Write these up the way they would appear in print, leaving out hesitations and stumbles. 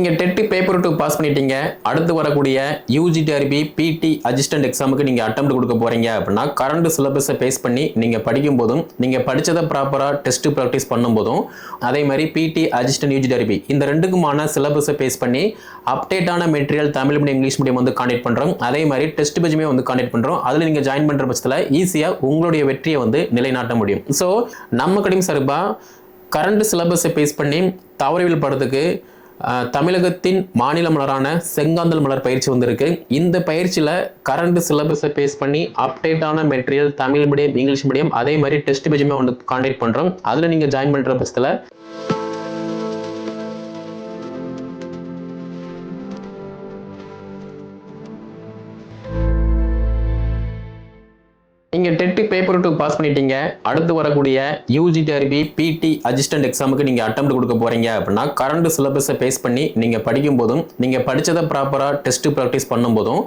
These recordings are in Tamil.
நீங்கள் டெட்டு பேப்பர் 2 பாஸ் பண்ணிட்டீங்க. அடுத்து வரக்கூடிய யூஜிடிஆர்பி பிடி அசிஸ்டன்ட் எக்ஸாமுக்கு நீங்கள் அட்டெம்ப்ட் கொடுக்க போகிறீங்க அப்படின்னா கரண்ட் சிலபஸை பேஸ் பண்ணி நீங்கள் படிக்கும் போதும் நீங்கள் படித்ததை ப்ராப்பராக டெஸ்ட் ப்ராக்டிஸ் பண்ணும்போதும் அதே மாதிரி பிடி அசிஸ்டன்ட் யூஜிடிஆர்பி இந்த ரெண்டுக்குமான சிலபஸை பேஸ் பண்ணி அப்டேட்டான material Tamil medium English medium வந்து காண்டக்ட் பண்ணுறோம். அதே மாதிரி டெஸ்ட் பேஜுமே வந்து காண்டக்ட் பண்ணுறோம். அதில் நீங்கள் ஜாயின் பண்ணுற பட்சத்தில் ஈஸியாக உங்களுடைய வெற்றியை வந்து நிலைநாட்ட முடியும். ஸோ நம்ம கடையும் சார்பாக கரண்ட் சிலபஸை பேஸ் பண்ணி தாவரவியல் படத்துக்கு தமிழகத்தின் மாநில மலரான செங்காந்தல் மலர் பயிற்சி வந்திருக்கு. இந்த பயிற்சியில் கரண்ட் சிலபஸை பேஸ் பண்ணி அப்டேட்டான material Tamil medium English medium அதே மாதிரி டெஸ்ட் பேஜுமே வந்து காண்டக்ட் பண்ணுறோம். அதில் நீங்கள் ஜாயின் பண்ணுற பட்சத்தில் நீங்கள் டெட்டு பேப்பர் 2 பாஸ் பண்ணிட்டீங்க. அடுத்து வரக்கூடிய யூஜிடிஆர்பி பிடி அசிஸ்டன்ட் எக்ஸாமுக்கு நீங்கள் அட்டெம்ப்ட் கொடுக்க போகிறீங்க அப்படின்னா கரண்ட் சிலபஸை பேஸ் பண்ணி நீங்கள் படிக்கும் போதும் நீங்கள் படித்ததை ப்ராப்பராக டெஸ்ட் ப்ராக்டிஸ் பண்ணும்போதும்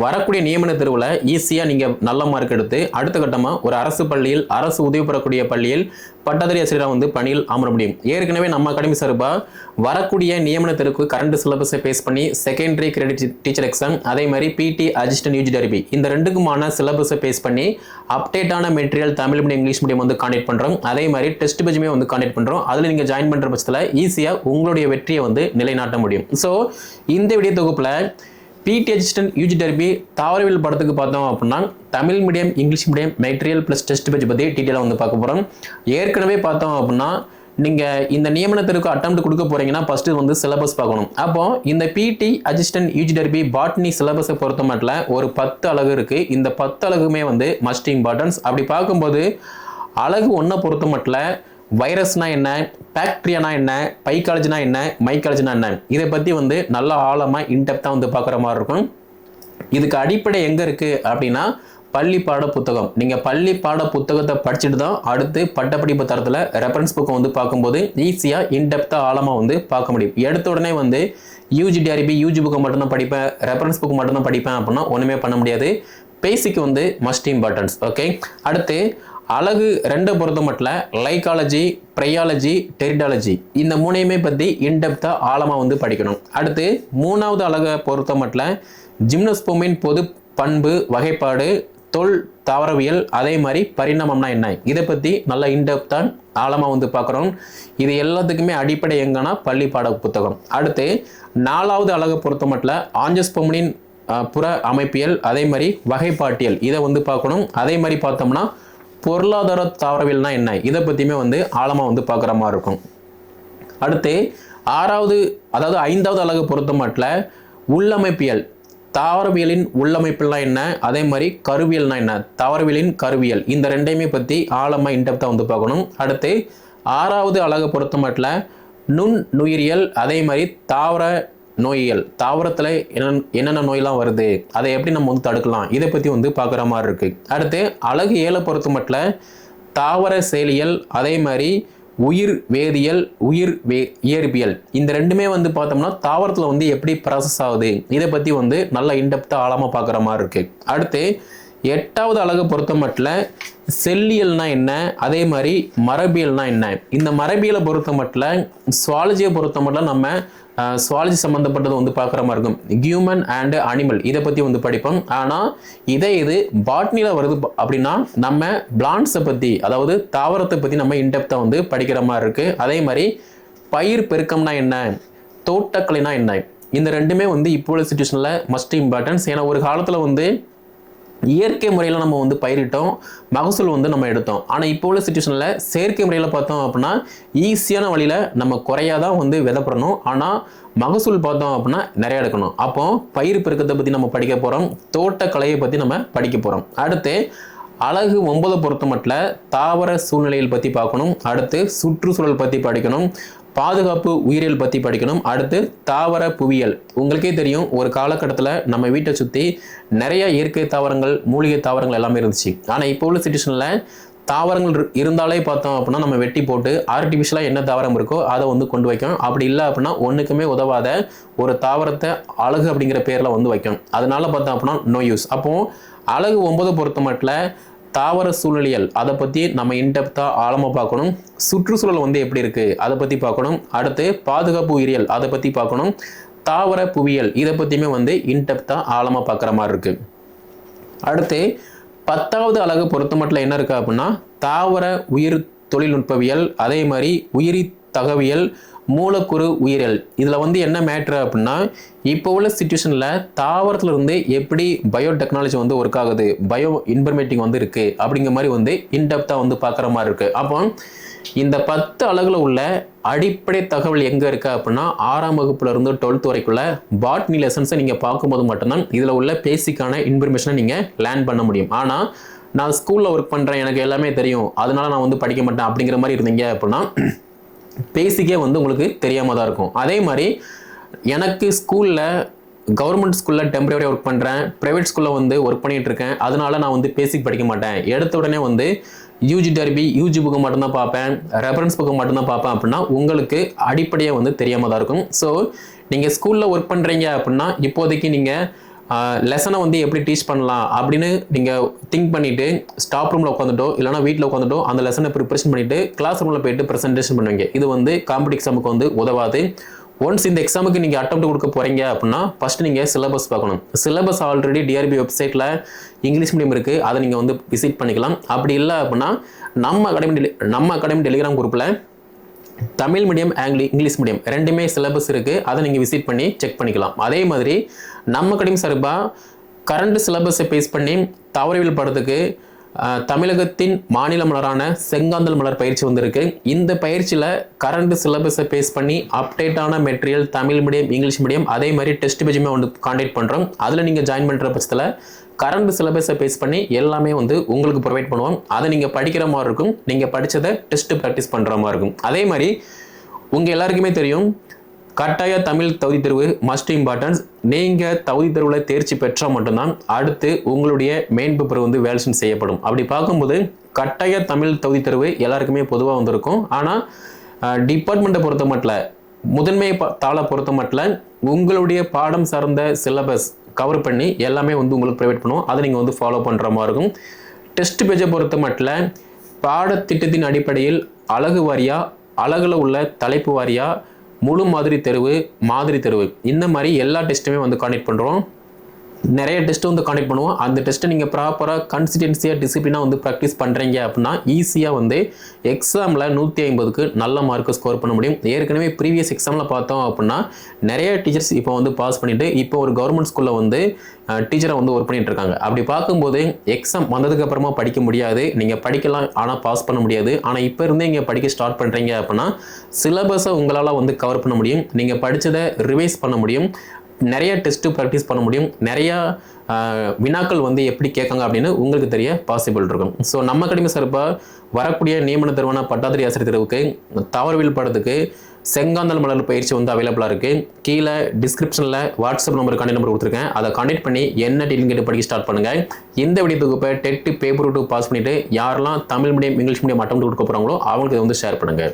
வரக்கூடிய நியமன தேர்வில் ஈஸியாக நீங்கள் நல்ல மார்க் எடுத்து அடுத்த கட்டமாக ஒரு அரசு பள்ளியில் அரசு உதவி பெறக்கூடிய பள்ளியில் பட்டதாரி ஆசிரியராக வந்து பணியில் அமர முடியும். ஏற்கனவே நம்ம அகாடமி சார்பாக வரக்கூடிய நியமன தேர்வுக்கு கரண்ட் சிலபஸை பேஸ் பண்ணி செகண்டரி கிரெடிட் டீச்சர் எக்ஸாம் அதே மாதிரி பிடி அசிஸ்டன்ட் யூஜிடிஆர்பி இந்த ரெண்டுக்குமான சிலபஸை பேஸ் பண்ணி அப்டேட்டான material Tamil medium English medium வந்து காண்டக்ட் பண்ணுறோம். அதே மாதிரி டெஸ்ட் பேஜுமே வந்து காண்டக்ட் பண்ணுறோம். அதில் நீங்கள் ஜாயின் பண்ணுற பட்சத்தில் ஈஸியாக உங்களுடைய வெற்றியை வந்து நிலைநாட்ட முடியும். ஸோ இந்த வீடியோ தொகுப்பில் பிடி அசிஸ்டன்ட் யூஜிடிஆர்பி தாவரவியல் படத்துக்கு பார்த்தோம் அப்படின்னா Tamil medium English medium material plus test page பற்றி டீட்டெயிலாக வந்து பார்க்க போகிறோம். ஏற்கனவே பார்த்தோம் அப்படின்னா நீங்கள் இந்த நியமனத்திற்கு அட்டெம்ப்ட் கொடுக்க போகிறீங்கன்னா ஃபஸ்ட்டு வந்து சிலபஸ் பார்க்கணும். அப்போ இந்த பிடி அசிஸ்டன்ட் யூஜிடிஆர்பி பாட்னி சிலபஸை பொறுத்த மட்டும் ஒரு 10 அலகு இருக்குது. இந்த 10 அலகுமே வந்து மஸ்ட் இம்பார்ட்டன்ஸ். அப்படி பார்க்கும்போது அலகு 1 பொறுத்த மட்டும் வைரஸ்னா என்ன, பாக்டீரியானா என்ன, பைக்காலஜினா என்ன, மைக்காலஜினா என்ன, இதை பற்றி வந்து நல்ல ஆழமாக இன்டெப்த்தாக வந்து பார்க்குற மாதிரி இருக்கும். இதுக்கு அடிப்படை எங்கே இருக்குது அப்படின்னா பள்ளி பாட புத்தகம். நீங்கள் பள்ளி பாட புத்தகத்தை படிச்சுட்டு தான் அடுத்து பட்டப்படிப்பு தரத்தில் ரெஃபரன்ஸ் புக்கை வந்து பார்க்கும்போது ஈஸியாக இன்டெப்த்தாக ஆழமாக வந்து பார்க்க முடியும். எடுத்த உடனே வந்து யூஜிடிஆர்பி யூஜி புக்கை மட்டும்தான் படிப்பேன், ரெஃபரன்ஸ் புக்கு மட்டும்தான் படிப்பேன் அப்படின்னா ஒன்றுமே பண்ண முடியாது. பேசிக் வந்து மஸ்ட் இம்பார்ட்டன்ஸ். ஓகே, அடுத்து அலகு 2 பொறுத்த மட்டும் லைக்காலஜி, பிரையாலஜி, டெரிடாலஜி இந்த 3ஐயுமே பற்றி இன்டெப்த்தாக ஆழமாக வந்து படிக்கணும். அடுத்து 3வது அலகை பொறுத்த மட்டும் ஜிம்னோஸ்போமின் பொது பண்பு வகைப்பாடு, தொல் தாவரவியல் அதே மாதிரி பரிணாமம்னா என்ன, இதை பற்றி நல்லா இன்டெப்த்தான் ஆழமாக வந்து பார்க்குறோம். இது எல்லாத்துக்குமே அடிப்படை எங்கன்னா பள்ளி பாட புத்தகம். அடுத்து 4வது அலகை பொறுத்த மட்டும் ஆஞ்சியோஸ்போமின் புற அமைப்பியல் அதே மாதிரி வகைப்பாட்டியல் இதை வந்து பார்க்கணும். அதே மாதிரி பார்த்தோம்னா பொருளாதார தாவரவியல்னா என்ன, இதை பற்றியுமே வந்து ஆழமாக வந்து பார்க்குற மாதிரி இருக்கும். அடுத்து 5வது அலகு பொறுத்த மட்டும் உள்ளமைப்பியல் தாவரவியலின் உள்ளமைப்புனா என்ன, அதே மாதிரி கருவியல்னா என்ன, தாவரவியலின் கருவியல் இந்த ரெண்டையுமே பற்றி ஆழமாக இன்டெப்த்தாக வந்து பார்க்கணும். அடுத்து 6வது அலகை பொறுத்த மட்டும் நுண் நுயிரியல் அதே மாதிரி தாவர நோயியல், தாவரத்தில் என்னென்ன நோயெல்லாம் வருது, அதை எப்படி நம்ம வந்து தடுக்கலாம், இதை பற்றி வந்து பார்க்குற மாதிரி இருக்குது. அடுத்து அலகு 7 பொறுத்த மட்டும் தாவர செயலியல் அதே மாதிரி உயிர் வேதியியல் இயற்பியல் இந்த ரெண்டுமே வந்து பார்த்தோம்னா தாவரத்தில் வந்து எப்படி ப்ராசஸ் ஆகுது இதை பற்றி வந்து நல்ல இன்டெப்த்தாக ஆழமாக பார்க்குற மாதிரி இருக்குது. அடுத்து 8வது அலகை பொறுத்த மட்டும் செல்லியல்னா என்ன, அதே மாதிரி மரபியல்னா என்ன, இந்த மரபியலை பொறுத்த மட்டும் சுவாலஜியை பொறுத்த மட்டும் நம்ம சுவாலஜி சம்மந்தப்பட்டது வந்து பார்க்குற மாதிரி இருக்கும். ஹியூமன் அண்ட் அனிமல் இதை பற்றி வந்து படிப்போம். ஆனால் இது பாட்னியில் வருது அப்படின்னா நம்ம பிளான்ட்ஸை பற்றி அதாவது தாவரத்தை பற்றி நம்ம இன்டெப்த்தாக வந்து படிக்கிற மாதிரி இருக்குது. அதே மாதிரி பயிர் பெருக்கம்னா என்ன, தோட்டக்கலைனா என்ன, இந்த ரெண்டுமே வந்து இப்போ உள்ள சிச்சுவேஷனில் மஸ்ட் இம்பார்ட்டன்ஸ். ஏன்னா ஒரு காலத்தில் வந்து இயற்கை முறையில் நம்ம வந்து பயிரிட்டோம், மகசூல் வந்து நம்ம எடுத்தோம். ஆனால் இப்போ உள்ள சிச்சுவேஷனில் செயற்கை முறையில் பார்த்தோம் அப்படின்னா ஈஸியான வழியில் நம்ம குறையாதான் வந்து விதைப்படணும், ஆனால் மகசூல் பார்த்தோம் அப்படின்னா நிறையா எடுக்கணும். அப்போ பயிர் பெருக்கத்தை பற்றி நம்ம படிக்க போகிறோம், தோட்டக்கலையை பற்றி நம்ம படிக்க போகிறோம். அடுத்து அலகு 9 பொறுத்த மட்டும் தாவர சூழ்நிலையில் பற்றி பார்க்கணும். அடுத்து சுற்றுச்சூழல் பற்றி படிக்கணும், பாதுகாப்பு உயிரியல் பற்றி படிக்கணும். அடுத்து தாவர புவியியல். உங்களுக்கே தெரியும் ஒரு காலகட்டத்தில் நம்ம வீட்டை சுற்றி நிறைய இயற்கை தாவரங்கள் மூலிகை தாவரங்கள் எல்லாமே இருந்துச்சு. ஆனால் இப்போ உள்ள சிச்சுவேஷனில் தாவரங்கள் இருந்தாலே பார்த்தோம் அப்படின்னா நம்ம வெட்டி போட்டு ஆர்டிஃபிஷியலாக என்ன தாவரம் இருக்கோ அதை வந்து கொண்டு வைக்கணும். அப்படி இல்லை அப்படின்னா ஒன்றுக்குமே உதவாத ஒரு தாவரத்தை அழகு அப்படிங்கிற பேரில் வந்து வைக்கணும். அதனால பார்த்தோம் அப்படின்னா நோ யூஸ். அப்போது அலகு 9 பொறுத்த மட்டும் தாவர சூழலியல் அதை பற்றி நம்ம இன்டெப்த்தாக ஆழமாக பார்க்கணும். சுற்றுச்சூழல் வந்து எப்படி இருக்குது அதை பற்றி பார்க்கணும். அடுத்து பாதுகாப்பு உயிரியல் அதை பற்றி பார்க்கணும். தாவர புவியியல் இதை பற்றியுமே வந்து இன்டெப்த்தாக ஆழமாக பார்க்குற மாதிரி இருக்குது. அடுத்து 10வது அலகு பொறுத்த மட்டும் என்ன இருக்குது அப்படின்னா தாவர உயிர் தொழில்நுட்பவியல், அதே மாதிரி உயிரி தகவியல், மூலக்கூறு உயிரியல். இதில் வந்து என்ன மேட்ரு அப்படின்னா இப்போ உள்ள சிச்சுவேஷனில் தாவரத்தில் இருந்து எப்படி பயோடெக்னாலஜி வந்து ஒர்க் ஆகுது, பயோ இன்ஃபர்மேட்டிங் வந்து இருக்குது அப்படிங்கிற மாதிரி வந்து இன்டெப்த்தாக வந்து பார்க்குற மாதிரி இருக்குது. அப்போ இந்த 10 அலகுல உள்ள அடிப்படை தகவல் எங்கே இருக்குது அப்படின்னா 6ஆம் வகுப்புலேருந்து 12th வரைக்குள்ள பாட்னி லெசன்ஸை நீங்கள் பார்க்கும்போது மட்டும்தான் இதில் உள்ள பேசிக்கான இன்ஃபர்மேஷனை நீங்கள் லேர்ன் பண்ண முடியும். ஆனால் நான் ஸ்கூலில் ஒர்க் பண்ணுறேன், எனக்கு எல்லாமே தெரியும், அதனால நான் வந்து படிக்க மாட்டேன் அப்படிங்கிற மாதிரி இருந்தீங்க அப்படின்னா பேசிக்கே வந்து உங்களுக்கு தெரியாமல் தான் இருக்கும். அதே மாதிரி எனக்கு ஸ்கூலில் கவர்மெண்ட் ஸ்கூலில் டெம்பரரியாக ஒர்க் பண்ணுறேன், ப்ரைவேட் ஸ்கூலில் வந்து ஒர்க் பண்ணிகிட்டு இருக்கேன், அதனால நான் வந்து பேசிக் படிக்க மாட்டேன், எடுத்த உடனே வந்து யூஜி புக்கு மட்டும்தான் பார்ப்பேன், ரெஃபரன்ஸ் புக்கு மட்டும்தான் பார்ப்பேன் அப்படின்னா உங்களுக்கு அடிப்படையாக வந்து தெரியாமல் தான் இருக்கும். ஸோ நீங்கள் ஸ்கூலில் ஒர்க் பண்ணுறீங்க அப்படின்னா இப்போதைக்கு நீங்கள் லெசனை வந்து எப்படி டீச் பண்ணலாம் அப்படின்னு நீங்கள் திங்க் பண்ணிவிட்டு ஸ்டாப் ரூமில் உட்காந்துட்டோ இல்லைனா வீட்டில் உட்காந்துட்டோ அந்த லெசனை ப்ரிப்பரேஷன் பண்ணிவிட்டு கிளாஸ் ரூமில் போயிட்டு ப்ரெசன்டேஷன் பண்ணுவீங்க. இது வந்து காம்படிட்டிவ் எக்ஸாமுக்கு வந்து உதவாது. ஒன்ஸ் இந்த எக்ஸாமுக்கு நீங்கள் அட்டெம்ப்ட் கொடுக்க போகிறீங்க அப்படின்னா ஃபஸ்ட்டு நீங்கள் சிலபஸ் பார்க்கணும். சிலபஸ் ஆல்ரெடி டிஆர்பி வெப்சைட்டில் இங்கிலீஷ் மீடியம் இருக்குது, அதை நீங்கள் வந்து விசிட் பண்ணிக்கலாம். அப்படி இல்லை அப்படின்னா நம்ம அகாடமி டெலிகிராம் குரூப்பில் தமிழ் மீடியம் இங்கிலீஷ் மீடியம் ரெண்டுமே சிலபஸ் இருக்குது, அதை நீங்கள் விசிட் பண்ணி செக் பண்ணிக்கலாம். அதே மாதிரி நம்ம அகாடமி சார்பாக கரண்ட் சிலபஸை பேஸ் பண்ணி தாவரவியல் படத்துக்கு தமிழகத்தின் மாநில மலரான செங்காந்தல் மலர் பயிற்சி வந்திருக்கு. இந்த பயிற்சியில் கரண்ட் சிலபஸை பேஸ் பண்ணி அப்டேட்டான material Tamil medium English medium அதே மாதிரி டெஸ்ட் பேஜுமே வந்து கான்டாக்ட் பண்ணுறோம். அதில் நீங்கள் ஜாயின் பண்ணுற பட்சத்தில் கரண்ட் சிலபஸை பேஸ் பண்ணி எல்லாமே வந்து உங்களுக்கு ப்ரொவைட் பண்ணுவோம். அதை நீங்கள் படிக்கிற மாதிரி இருக்கும், நீங்கள் படித்ததை டெஸ்ட் ப்ராக்டிஸ் பண்ணுற மாதிரி இருக்கும். அதே மாதிரி உங்கள் எல்லாருக்குமே தெரியும் கட்டாய தமிழ் தகுதி தேர்வு மஸ்ட் இம்பார்ட்டன்ஸ். நீங்கள் தகுதி தேர்வில் தேர்ச்சி பெற்றால் மட்டும்தான் அடுத்து உங்களுடைய மெயின் பேப்பர் வந்து வேல்யூஷன் செய்யப்படும். அப்படி பார்க்கும்போது கட்டாய தமிழ் தகுதி தேர்வு எல்லாருக்குமே பொதுவாக வந்திருக்கும். ஆனால் டிபார்ட்மெண்ட்டை பொறுத்த மட்டும் முதன்மை தாளை பொறுத்த மட்டும் உங்களுடைய பாடம் சார்ந்த சிலபஸ் கவர் பண்ணி எல்லாமே வந்து உங்களுக்கு ப்ரொவைட் பண்ணுவோம். அதை நீங்கள் வந்து ஃபாலோ பண்ணுற மாதிரி இருக்கும். டெஸ்ட் பேஜை பொறுத்த மட்டும் பாடத்திட்டத்தின் அடிப்படையில் அலகு வாரியாக அலகில் உள்ள தலைப்பு வாரியாக முழு மாதிரி தேர்வு இந்த மாதிரி எல்லா டெஸ்ட்டுமே வந்து காண்டக்ட் பண்ணுறோம். நிறைய டெஸ்ட்டு வந்து காண்டக்ட் பண்ணுவோம். அந்த டெஸ்ட்டை நீங்கள் ப்ராப்பராக கன்சிஸ்டன்சியாக டிசிப்ளினாக வந்து ப்ராக்டிஸ் பண்ணுறீங்க அப்படின்னா ஈஸியாக வந்து எக்ஸாமில் 150க்கு நல்ல மார்க்கு ஸ்கோர் பண்ண முடியும். ஏற்கனவே ப்ரீவியஸ் எக்ஸாமில் பார்த்தோம் அப்படின்னா நிறைய டீச்சர்ஸ் இப்போ வந்து பாஸ் பண்ணிவிட்டு இப்போ ஒரு கவர்மெண்ட் ஸ்கூலில் வந்து டீச்சரை வந்து ஒர்க் பண்ணிட்டு இருக்காங்க. அப்படி பார்க்கும்போது எக்ஸாம் வந்ததுக்கு அப்புறமா படிக்க முடியாது, நீங்கள் படிக்கலாம் ஆனால் பாஸ் பண்ண முடியாது. ஆனால் இப்போ இருந்தே நீங்கள் படிக்க ஸ்டார்ட் பண்ணுறீங்க அப்படின்னா சிலபஸை உங்களால் வந்து கவர் பண்ண முடியும், நீங்கள் படித்ததை ரிவைஸ் பண்ண முடியும், நிறைய டெஸ்ட்டு ப்ராக்டிஸ் பண்ண முடியும், நிறையா வினாக்கள் வந்து எப்படி கேட்காங்க அப்படின்னு உங்களுக்கு தெரிய பாசிபிள் இருக்கும். ஸோ நம்ம அகாடமி சார்பாக வரக்கூடிய நியமன தேர்வான பட்டாதாரி ஆசிரியர் தேர்வுக்கு தாவரவியல் படத்துக்கு செங்காந்தல் மலர் பயிற்சி வந்து அவைலபிளாக இருக்குது. கீழே டிஸ்கிரிப்ஷனில் வாட்ஸ்அப் நம்பர் கான்டெக்ட் நம்பர் கொடுத்துருக்கேன், அதை கான்டெக்ட் பண்ணி என்ன டீட்டெயில் கேட்டு படிக்க ஸ்டார்ட் பண்ணுங்கள். இந்த வீடியோ தொகுப்பை டெட் பேப்பர் 2 பாஸ் பண்ணிவிட்டு யாரெல்லாம் Tamil medium English medium attempt கொடுக்க போகிறாங்களோ அவங்களுக்கு இதை வந்து ஷேர் பண்ணுங்கள்.